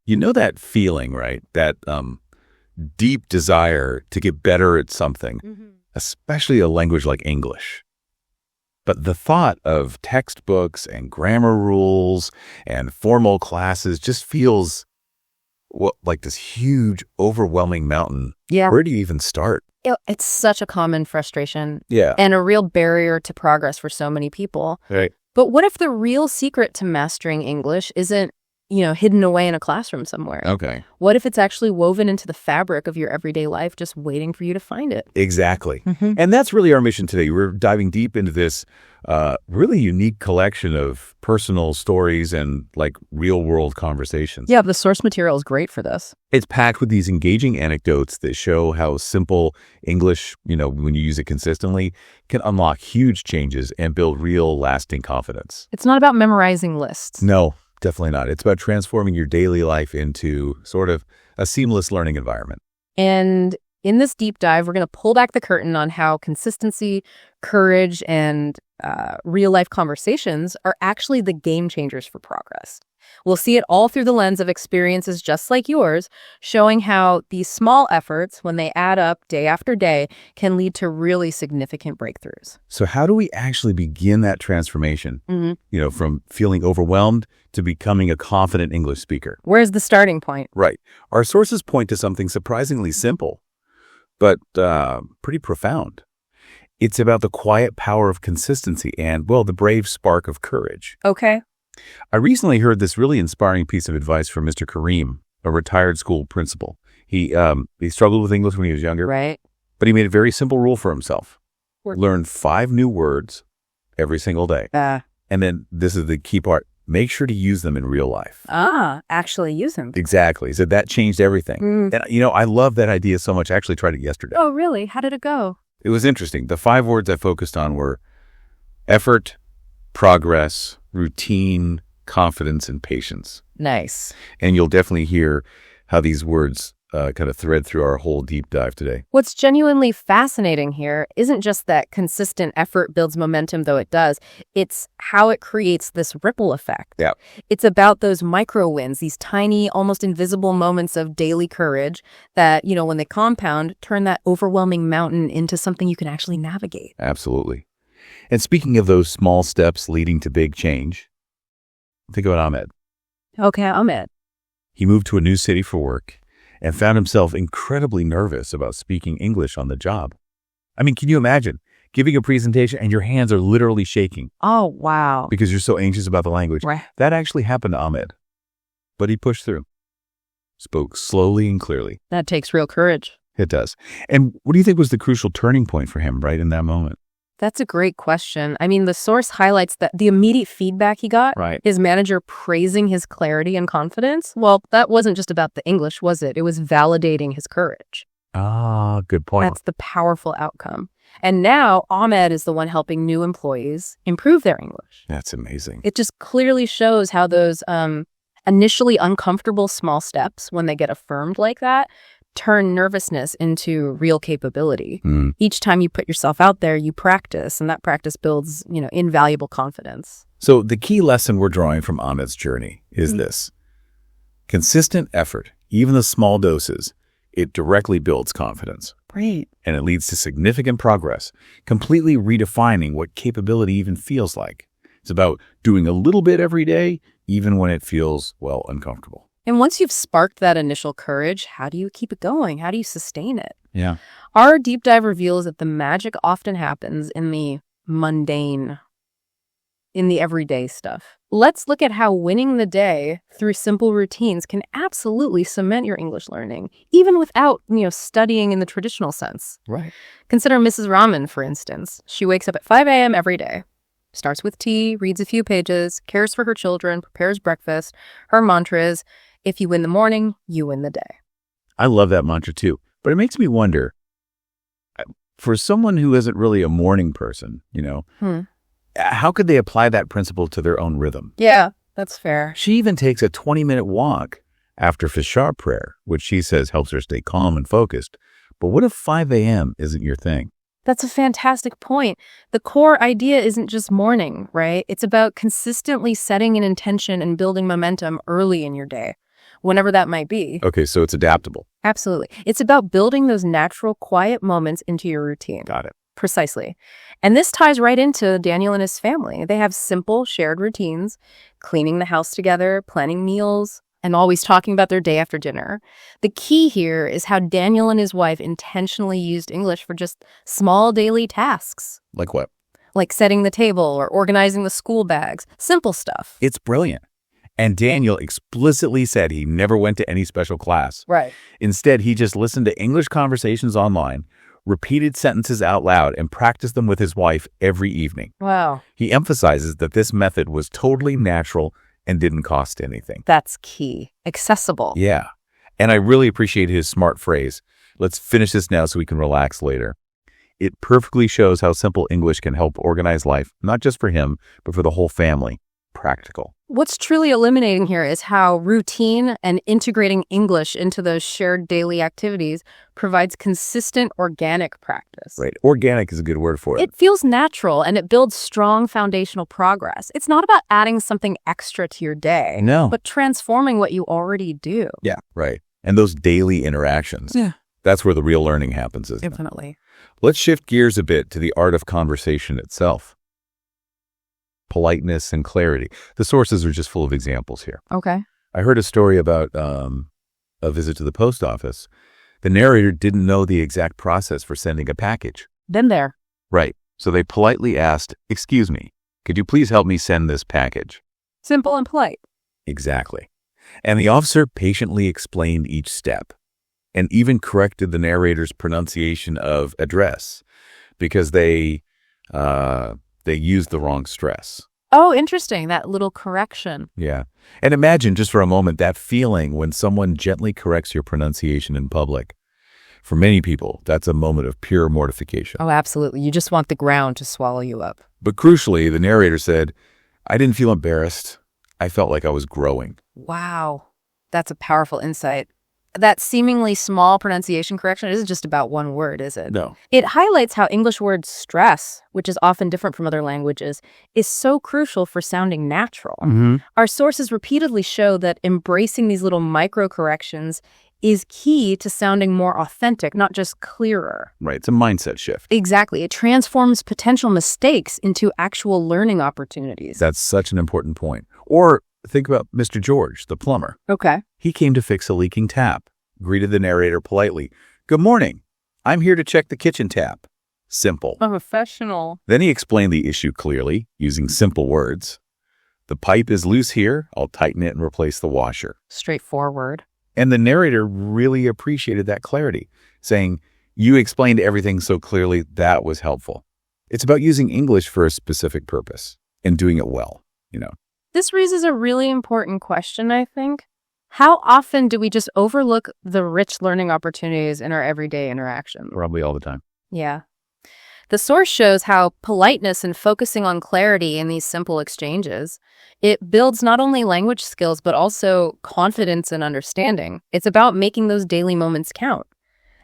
You know that feeling, right? That deep desire to get better at something, especially a language like English. But the thought of textbooks and grammar rules and formal classes just feels like this huge, overwhelming mountain. Yeah. Where do you even start? It's such a common frustration. Yeah. And a real barrier to progress for so many people. Right. But what if the real secret to mastering English isn't, hidden away in a classroom somewhere? Okay. What if it's actually woven into the fabric of your everyday life, just waiting for you to find it? Exactly. And that's really our mission today. We're diving deep into this really unique collection of personal stories and real world conversations. Yeah, the source material is great for this. It's packed with these engaging anecdotes that show how simple English, when you use it consistently, can unlock huge changes and build real lasting confidence. It's not about memorizing lists. No, definitely not. It's about transforming your daily life into sort of a seamless learning environment. And in this deep dive, we're going to pull back the curtain on how consistency, courage, and real-life conversations are actually the game changers for progress. We'll see it all through the lens of experiences just like yours, showing how these small efforts, when they add up day after day, can lead to really significant breakthroughs. So how do we actually begin that transformation, from feeling overwhelmed to becoming a confident English speaker? Where's the starting point? Right. Our sources point to something surprisingly simple, but pretty profound. It's about the quiet power of consistency and, the brave spark of courage. Okay. I recently heard this really inspiring piece of advice from Mr. Kareem, a retired school principal. He struggled with English when he was younger, right? But he made a very simple rule for himself. Learn 5 new words every single day. And then this is the key part. Make sure to use them in real life. Actually use them. Exactly. So that changed everything. And, I love that idea so much. I actually tried it yesterday. Oh, really? How did it go? It was interesting. The 5 words I focused on were effort, progress, routine, confidence, and patience. Nice. And you'll definitely hear how these words kind of thread through our whole deep dive today. What's genuinely fascinating here isn't just that consistent effort builds momentum, though it does. It's how it creates this ripple effect. Yeah. It's about those micro wins, these tiny, almost invisible moments of daily courage that, when they compound, turn that overwhelming mountain into something you can actually navigate. Absolutely. And speaking of those small steps leading to big change, think about Ahmed. Okay, Ahmed. He moved to a new city for work and found himself incredibly nervous about speaking English on the job. I mean, can you imagine giving a presentation and your hands are literally shaking? Oh, wow. Because you're so anxious about the language. Right. That actually happened to Ahmed. But he pushed through, spoke slowly and clearly. That takes real courage. It does. And what do you think was the crucial turning point for him right in that moment? That's a great question. I mean, the source highlights that the immediate feedback he got, Right. His manager praising his clarity and confidence. Well, that wasn't just about the English, was it? It was validating his courage. Good point. That's the powerful outcome. And now Ahmed is the one helping new employees improve their English. That's amazing. It just clearly shows how those initially uncomfortable small steps, when they get affirmed like that, turn nervousness into real capability. Each time you put yourself out there, you practice, and that practice builds, invaluable confidence. So the key lesson we're drawing from Ahmed's journey is this. Consistent effort, even the small doses, it directly builds confidence. Great. And it leads to significant progress, completely redefining what capability even feels like. It's about doing a little bit every day, even when it feels, uncomfortable. And once you've sparked that initial courage, how do you keep it going? How do you sustain it? Yeah. Our deep dive reveals that the magic often happens in the mundane, in the everyday stuff. Let's look at how winning the day through simple routines can absolutely cement your English learning, even without, studying in the traditional sense. Right. Consider Mrs. Rahman, for instance. She wakes up at 5 a.m. every day, starts with tea, reads a few pages, cares for her children, prepares breakfast. Her mantra is, if you win the morning, you win the day. I love that mantra too, but it makes me wonder, for someone who isn't really a morning person, how could they apply that principle to their own rhythm? Yeah, that's fair. She even takes a 20-minute walk after Fishar prayer, which she says helps her stay calm and focused. But what if 5 a.m. isn't your thing? That's a fantastic point. The core idea isn't just morning, right? It's about consistently setting an intention and building momentum early in your day. whenever that might be. Okay, so it's adaptable. Absolutely. It's about building those natural, quiet moments into your routine. Got it. Precisely. And this ties right into Daniel and his family. They have simple, shared routines, cleaning the house together, planning meals, and always talking about their day after dinner. The key here is how Daniel and his wife intentionally used English for just small daily tasks. Like what? Like setting the table or organizing the school bags. Simple stuff. It's brilliant. And Daniel explicitly said he never went to any special class. Right. Instead, he just listened to English conversations online, repeated sentences out loud, and practiced them with his wife every evening. Wow. He emphasizes that this method was totally natural and didn't cost anything. That's key. Accessible. Yeah. And I really appreciate his smart phrase. Let's finish this now so we can relax later. It perfectly shows how simple English can help organize life, not just for him, but for the whole family. Practical. What's truly illuminating here is how routine and integrating English into those shared daily activities provides consistent organic practice. Right. Organic is a good word for it. It feels natural and it builds strong foundational progress. It's not about adding something extra to your day, No. but transforming what you already do. Yeah. Right. And those daily interactions. Yeah. That's where the real learning happens, isn't it? Definitely. Let's shift gears a bit to the art of conversation itself. Politeness and clarity. The sources are just full of examples here. Okay. I heard a story about a visit to the post office. The narrator didn't know the exact process for sending a package. Been there. Right. So they politely asked, "Excuse me, could you please help me send this package?" Simple and polite. Exactly. And the officer patiently explained each step and even corrected the narrator's pronunciation of address because they used the wrong stress. Oh, interesting. That little correction. Yeah. And imagine just for a moment that feeling when someone gently corrects your pronunciation in public. For many people, that's a moment of pure mortification. Oh, absolutely. You just want the ground to swallow you up. But crucially, the narrator said, "I didn't feel embarrassed. I felt like I was growing." Wow. That's a powerful insight. That seemingly small pronunciation correction isn't just about one word, is it? No. It highlights how English word stress, which is often different from other languages, is so crucial for sounding natural. Mm-hmm. Our sources repeatedly show that embracing these little micro corrections is key to sounding more authentic, not just clearer. Right. It's a mindset shift. Exactly. It transforms potential mistakes into actual learning opportunities. That's such an important point. Or think about Mr. George, the plumber. Okay. He came to fix a leaking tap, greeted the narrator politely. "Good morning. I'm here to check the kitchen tap." Simple. A professional. Then he explained the issue clearly, using simple words. "The pipe is loose here. I'll tighten it and replace the washer." Straightforward. And the narrator really appreciated that clarity, saying, "You explained everything so clearly, that was helpful." It's about using English for a specific purpose and doing it well, This raises a really important question, I think. How often do we just overlook the rich learning opportunities in our everyday interactions? Probably all the time. Yeah. The source shows how politeness and focusing on clarity in these simple exchanges, it builds not only language skills, but also confidence and understanding. It's about making those daily moments count.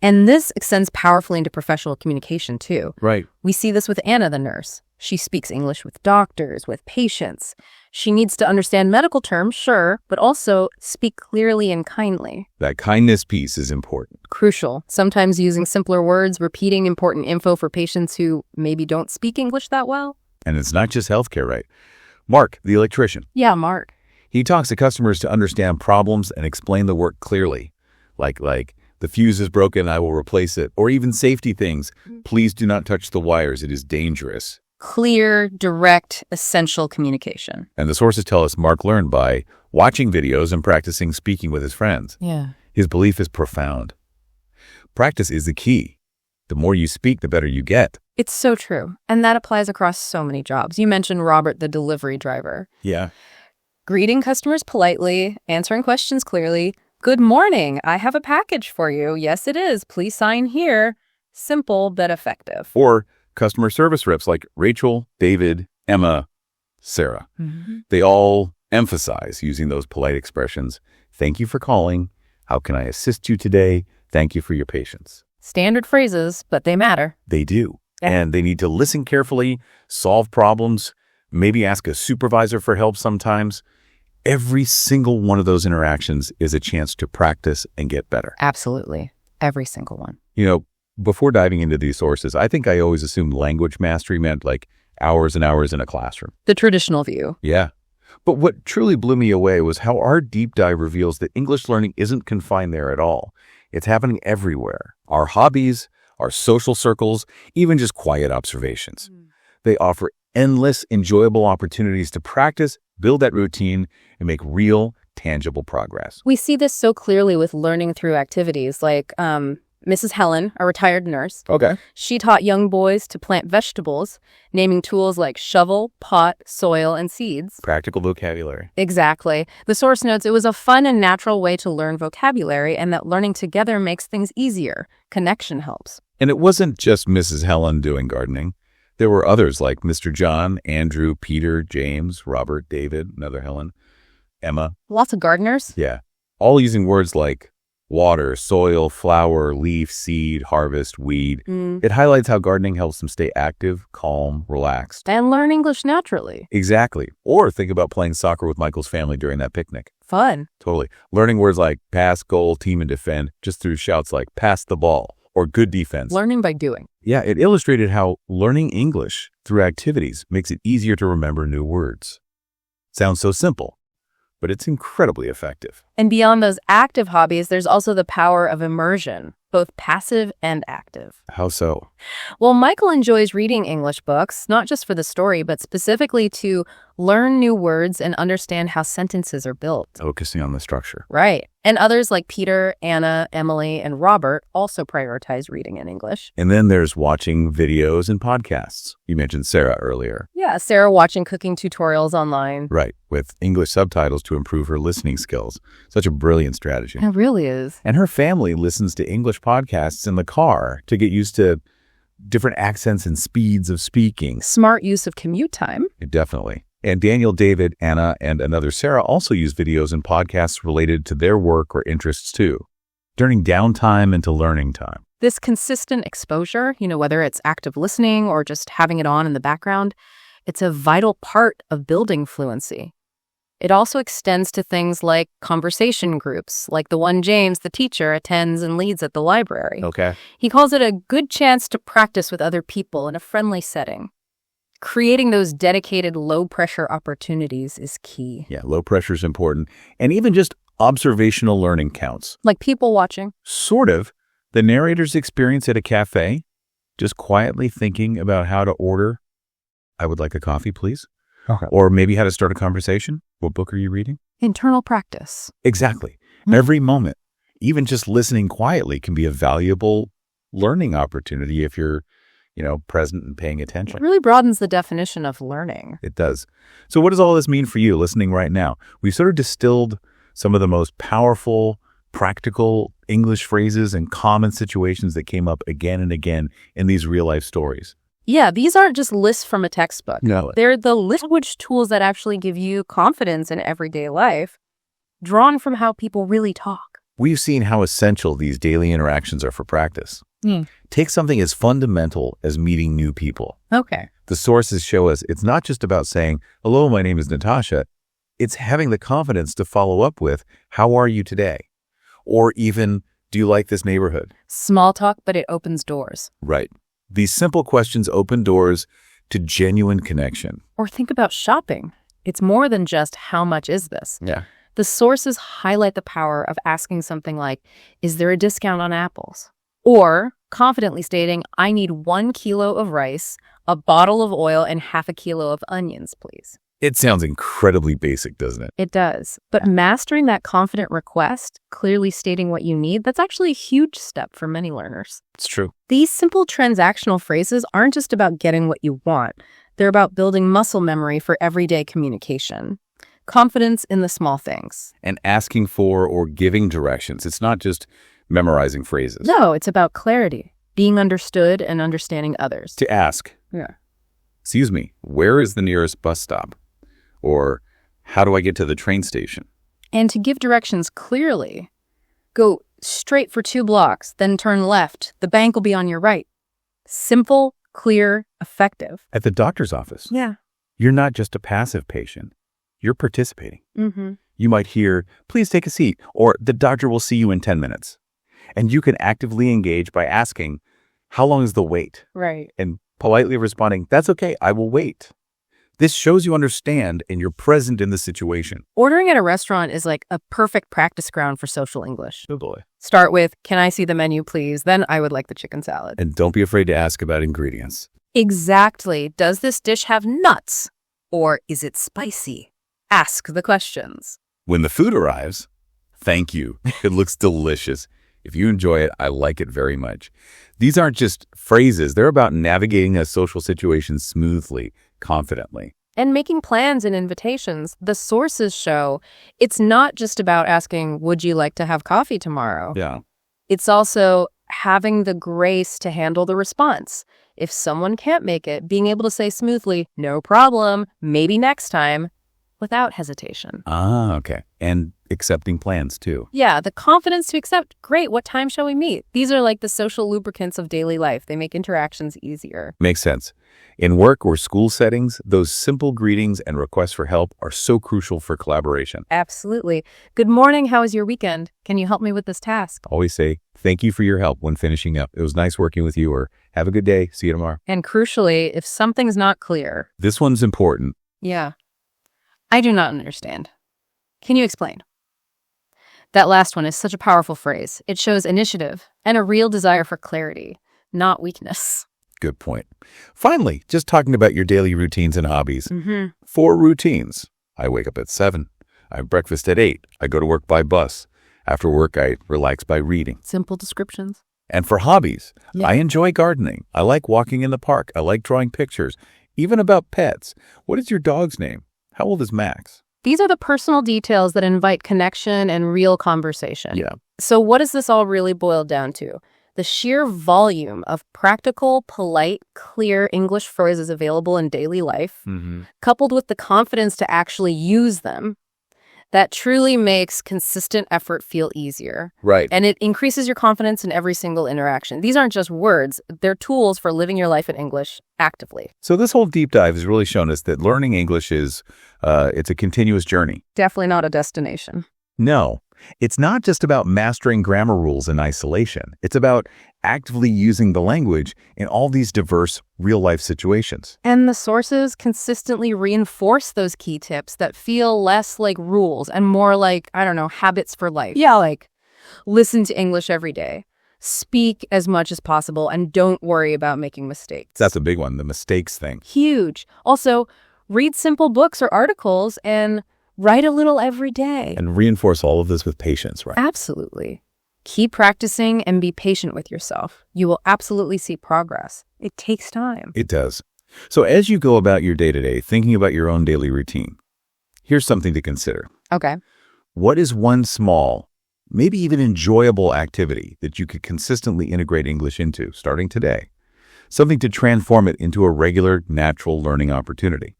And this extends powerfully into professional communication, too. Right. We see this with Anna, the nurse. She speaks English with doctors, with patients. She needs to understand medical terms, sure, but also speak clearly and kindly. That kindness piece is important. Crucial. Sometimes using simpler words, repeating important info for patients who maybe don't speak English that well. And it's not just healthcare, right? Mark, the electrician. Yeah, Mark. He talks to customers to understand problems and explain the work clearly. Like, the fuse is broken, I will replace it. Or even safety things. Please do not touch the wires. It is dangerous. Clear, direct, essential communication. And the sources tell us Mark learned by watching videos and practicing speaking with his friends. Yeah. His belief is profound. Practice is the key. The more you speak, the better you get. It's so true. And that applies across so many jobs. You mentioned Robert, the delivery driver. Yeah. Greeting customers politely, answering questions clearly. "Good morning. I have a package for you. Yes, it is. Please sign here." Simple but effective. Or customer service reps like Rachel, David, Emma, Sarah. Mm-hmm. They all emphasize using those polite expressions. "Thank you for calling. How can I assist you today? Thank you for your patience." Standard phrases, but they matter. They do. Yeah. And they need to listen carefully, solve problems, maybe ask a supervisor for help sometimes. Every single one of those interactions is a chance to practice and get better. Absolutely. Every single one. Before diving into these sources, I think I always assumed language mastery meant like hours and hours in a classroom. The traditional view. Yeah. But what truly blew me away was how our deep dive reveals that English learning isn't confined there at all. It's happening everywhere. Our hobbies, our social circles, even just quiet observations. They offer endless, enjoyable opportunities to practice, build that routine, and make real, tangible progress. We see this so clearly with learning through activities like Mrs. Helen, a retired nurse. Okay. She taught young boys to plant vegetables, naming tools like shovel, pot, soil, and seeds. Practical vocabulary. Exactly. The source notes it was a fun and natural way to learn vocabulary and that learning together makes things easier. Connection helps. And it wasn't just Mrs. Helen doing gardening. There were others like Mr. John, Andrew, Peter, James, Robert, David, another Helen, Emma. Lots of gardeners. Yeah. All using words like water, soil, flower, leaf, seed, harvest, weed. It highlights how gardening helps them stay active, calm, relaxed. And learn English naturally. Exactly. Or think about playing soccer with Michael's family during that picnic. Fun. Totally. Learning words like pass, goal, team, and defend just through shouts like pass the ball or good defense. Learning by doing. Yeah, it illustrated how learning English through activities makes it easier to remember new words. Sounds so simple, but it's incredibly effective. And beyond those active hobbies, there's also the power of immersion, both passive and active. How so? Well, Michael enjoys reading English books, not just for the story, but specifically to learn new words and understand how sentences are built. Focusing on the structure. Right. And others like Peter, Anna, Emily, and Robert also prioritize reading in English. And then there's watching videos and podcasts. You mentioned Sarah earlier. Yeah, Sarah watching cooking tutorials online. Right, with English subtitles to improve her listening skills. Such a brilliant strategy. It really is. And her family listens to English podcasts in the car to get used to different accents and speeds of speaking. Smart use of commute time. Definitely. And Daniel, David, Anna, and another Sarah also use videos and podcasts related to their work or interests too, turning downtime into learning time. This consistent exposure, whether it's active listening or just having it on in the background, it's a vital part of building fluency. It also extends to things like conversation groups, like the one James, the teacher, attends and leads at the library. Okay. He calls it a good chance to practice with other people in a friendly setting. Creating those dedicated low-pressure opportunities is key. Yeah, low pressure is important. And even just observational learning counts. Like people watching. Sort of. The narrator's experience at a cafe, just quietly thinking about how to order, I would like a coffee, please. Okay. Or maybe how to start a conversation. What book are you reading? Internal practice. Exactly. Every moment, even just listening quietly can be a valuable learning opportunity if you're, present and paying attention. It really broadens the definition of learning. It does. So what does all this mean for you listening right now? We've sort of distilled some of the most powerful, practical English phrases and common situations that came up again and again in these real-life stories. Yeah, these aren't just lists from a textbook. No. They're the language tools that actually give you confidence in everyday life, drawn from how people really talk. We've seen how essential these daily interactions are for practice. Take something as fundamental as meeting new people. Okay. The sources show us it's not just about saying, hello, my name is Natasha. It's having the confidence to follow up with, how are you today? Or even, do you like this neighborhood? Small talk, but it opens doors. Right. These simple questions open doors to genuine connection. Or think about shopping. It's more than just how much is this? Yeah. The sources highlight the power of asking something like, is there a discount on apples? Or confidently stating, I need 1 kilo of rice, a bottle of oil, and half a kilo of onions, please. It sounds incredibly basic, doesn't it? It does. But mastering that confident request, clearly stating what you need, that's actually a huge step for many learners. It's true. These simple transactional phrases aren't just about getting what you want. They're about building muscle memory for everyday communication. Confidence in the small things. And asking for or giving directions. It's not just memorizing phrases. No, it's about clarity, being understood and understanding others. To ask, excuse me, where is the nearest bus stop? Or how do I get to the train station? And to give directions clearly. Go straight for 2 blocks, then turn left. The bank will be on your right. Simple, clear, effective. At the doctor's office. Yeah. You're not just a passive patient. you're participating. Mm-hmm. You might hear, "Please take a seat," or "The doctor will see you in 10 minutes." And you can actively engage by asking, "How long is the wait?" Right. And politely responding, "That's okay, I will wait." This shows you understand and you're present in the situation. Ordering at a restaurant is like a perfect practice ground for social English. Oh boy. Start with, "Can I see the menu, please? Then I would like the chicken salad." And don't be afraid to ask about ingredients. Exactly. Does this dish have nuts? Or is it spicy? Ask the questions. When the food arrives, thank you. It looks delicious. If you enjoy it, I like it very much. These aren't just phrases. They're about navigating a social situation smoothly, confidently. And making plans and invitations, the sources show it's not just about asking, "Would you like to have coffee tomorrow?" Yeah. It's also having the grace to handle the response. If someone can't make it, being able to say smoothly, "No problem, maybe next time," without hesitation. Ah, okay. And accepting plans too. Yeah, the confidence to accept, "Great, what time shall we meet?" These are like the social lubricants of daily life. They make interactions easier. Makes sense. In work or school settings, those simple greetings and requests for help are so crucial for collaboration. Absolutely. "Good morning, how was your weekend? Can you help me with this task?" Always say, "Thank you for your help" when finishing up. It was nice working with you, or "Have a good day. See you tomorrow." And crucially, if something's not clear, This one's important. "Yeah, I do not understand. Can you explain?" That last one is such a powerful phrase. It shows initiative and a real desire for clarity, not weakness. Good point. Finally, just talking about your daily routines and hobbies. Mm-hmm. 4 routines. I wake up at 7. I have breakfast at 8. I go to work by bus. After work, I relax by reading. Simple descriptions. And for hobbies, Yeah. I enjoy gardening. I like walking in the park. I like drawing pictures, even about pets. What is your dog's name? How old is Max? These are the personal details that invite connection and real conversation. Yeah. So what does this all really boil down to? The sheer volume of practical, polite, clear English phrases available in daily life, coupled with the confidence to actually use them, that truly makes consistent effort feel easier. Right. And it increases your confidence in every single interaction. These aren't just words. They're tools for living your life in English actively. So this whole deep dive has really shown us that learning English is, it's a continuous journey. Definitely not a destination. No, it's not just about mastering grammar rules in isolation. It's about actively using the language in all these diverse real-life situations. And the sources consistently reinforce those key tips that feel less like rules and more like, I don't know, habits for life. Yeah, like listen to English every day, speak as much as possible, and don't worry about making mistakes. That's a big one, the mistakes thing. Huge. Also, read simple books or articles and write a little every day. And reinforce all of this with patience, right? Absolutely. Keep practicing and be patient with yourself. You will absolutely see progress. It takes time. It does. So as you go about your day-to-day, thinking about your own daily routine, here's something to consider. Okay. What is one small, maybe even enjoyable activity that you could consistently integrate English into starting today? Something to transform it into a regular, natural learning opportunity.